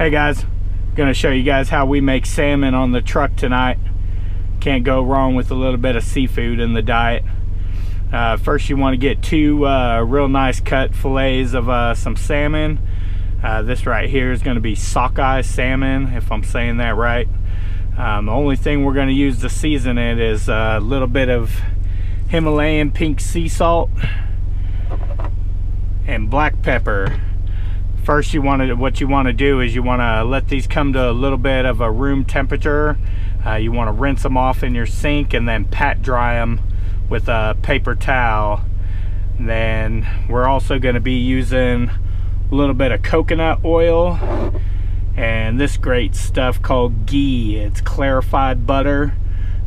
Hey guys, gonna show you guys how we make salmon on the truck tonight. Can't go wrong with a little bit of seafood in the diet. First you want to get two real nice cut fillets of some salmon. This right here is going to be Sockeye salmon, if I'm saying that right. The only thing we're going to use to season it is a little bit of Himalayan pink sea salt and black pepper. First, what you want to do is you want to let these come to a little bit of a room temperature. You want to rinse them off in your sink and then pat dry them with a paper towel. Then we're also going to be using a little bit of coconut oil and this great stuff called ghee. It's clarified butter,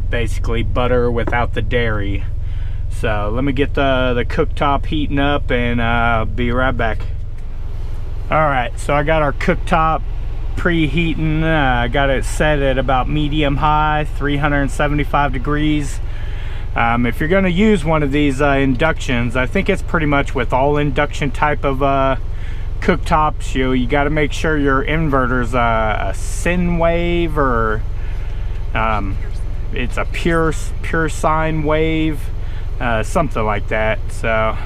basically butter without the dairy. So let me get the cooktop heating up and be right back. Alright, so I got our cooktop preheating. I got it set at about medium high, 375 degrees. If you're going to use one of these inductions, I think it's pretty much with all induction type of cooktops, you got to make sure your inverter's a NuWave or it's a pure sine wave, something like that. So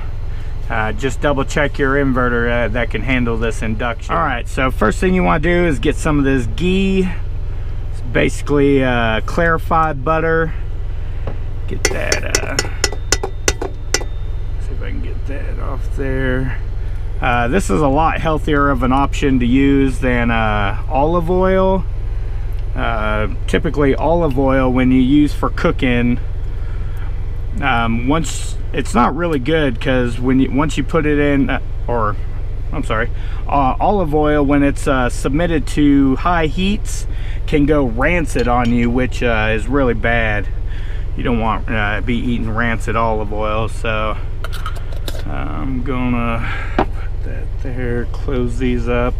just double check your inverter that can handle this induction. All right, so first thing you want to do is get some of this ghee. It's basically clarified butter. Get that, see if I can get that off there. This is a lot healthier of an option to use than olive oil. Typically olive oil, when you use for cooking, it's not really good, because once you put it in, olive oil, when it's submitted to high heats, can go rancid on you, which is really bad. You don't want to be eating rancid olive oil. So I'm gonna put that there, close these up.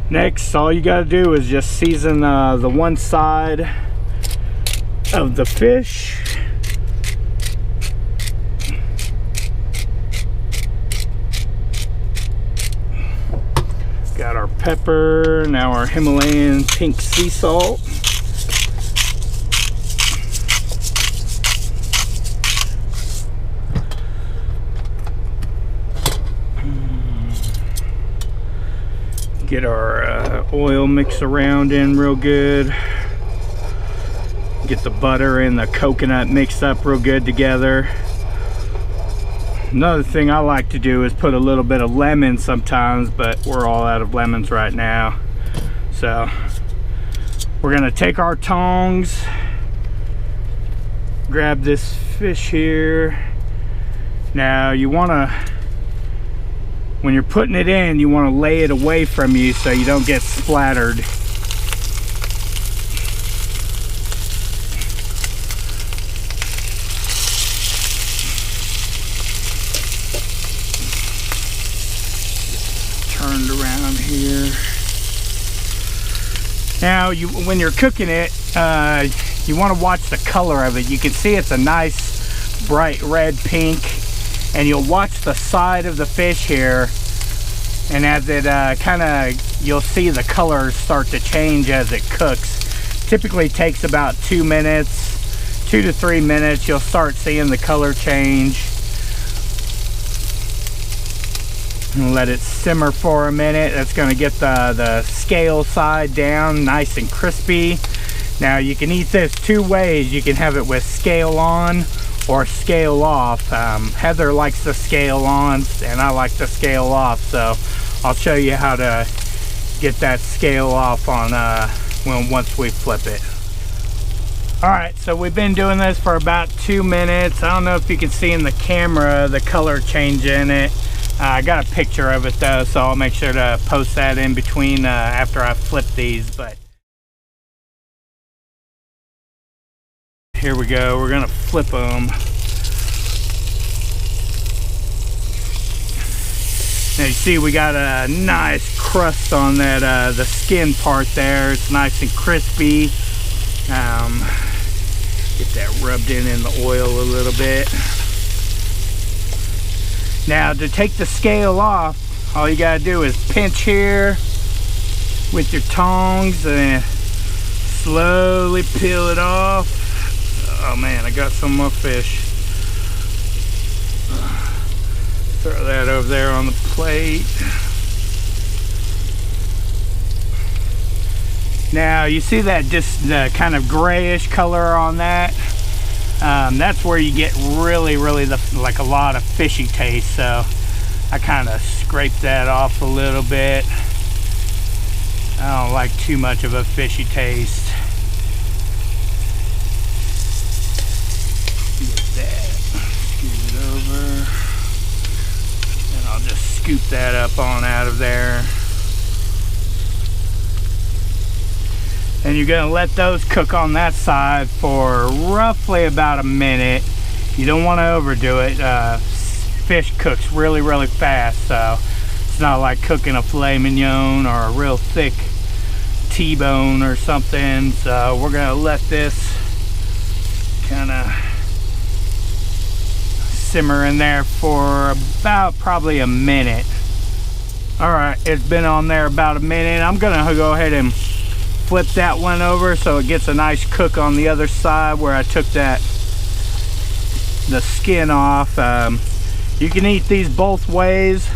Next, all you got to do is just season the one side of the fish. Got our pepper, now our Himalayan pink sea salt. Get our oil mixed around in real good. Get the butter and the coconut mixed up real good together. Another thing I like to do is put a little bit of lemon sometimes, but we're all out of lemons right now. So we're gonna take our tongs, grab this fish here. Now you wanna, when you're putting it in, you wanna lay it away from you so you don't get splattered. Turned around here. Now, when you're cooking it, you want to watch the color of it. You can see it's a nice bright red pink, and you'll watch the side of the fish here, and as it you'll see the colors start to change as it cooks. Typically takes about 2 minutes, 2 to 3 minutes. You'll start seeing the color change. And let it simmer for a minute. That's going to get the scale side down nice and crispy. Now you can eat this two ways. You can have it with scale on or scale off. Heather likes the scale on and I like the scale off, so I'll show you how to get that scale off on once we flip it. Alright, so we've been doing this for about 2 minutes. I don't know if you can see in the camera the color change in it. I got a picture of it though, so I'll make sure to post that in between after I flip these. But here we go, we're gonna flip them. Now you see we got a nice crust on that the skin part there. It's nice and crispy. Get that rubbed in the oil a little bit. Now to take the scale off, All you gotta do is pinch here with your tongs and slowly peel it off. Oh man, I got some more fish. Throw that over there on the plate. Now you see that just the kind of grayish color on that? That's where you get really like a lot of fishy taste. So I kind of scrape that off a little bit. I don't like too much of a fishy taste. Get that, scoot it over, and I'll just scoop that up on out of there. And you're gonna let those cook on that side for roughly about a minute. You don't want to overdo it. Fish cooks really fast, so it's not like cooking a filet mignon or a real thick T-bone or something. So we're gonna let this kind of simmer in there for about probably a minute. All right, it's been on there about a minute. I'm gonna go ahead and flip that one over so it gets a nice cook on the other side where I took the skin off. You can eat these both ways.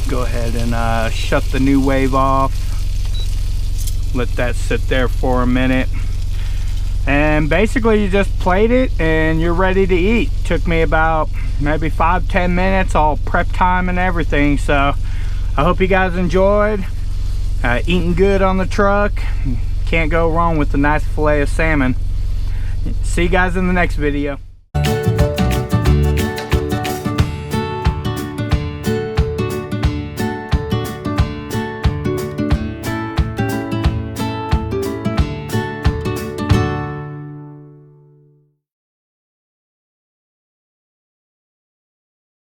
Go ahead and shut the NuWave off. Let that sit there for a minute. And basically you just plate it and you're ready to eat. Took me about maybe 5-10 minutes, all prep time and everything. So I hope you guys enjoyed. Eating good on the truck. Can't go wrong with a nice fillet of salmon. See you guys in the next video.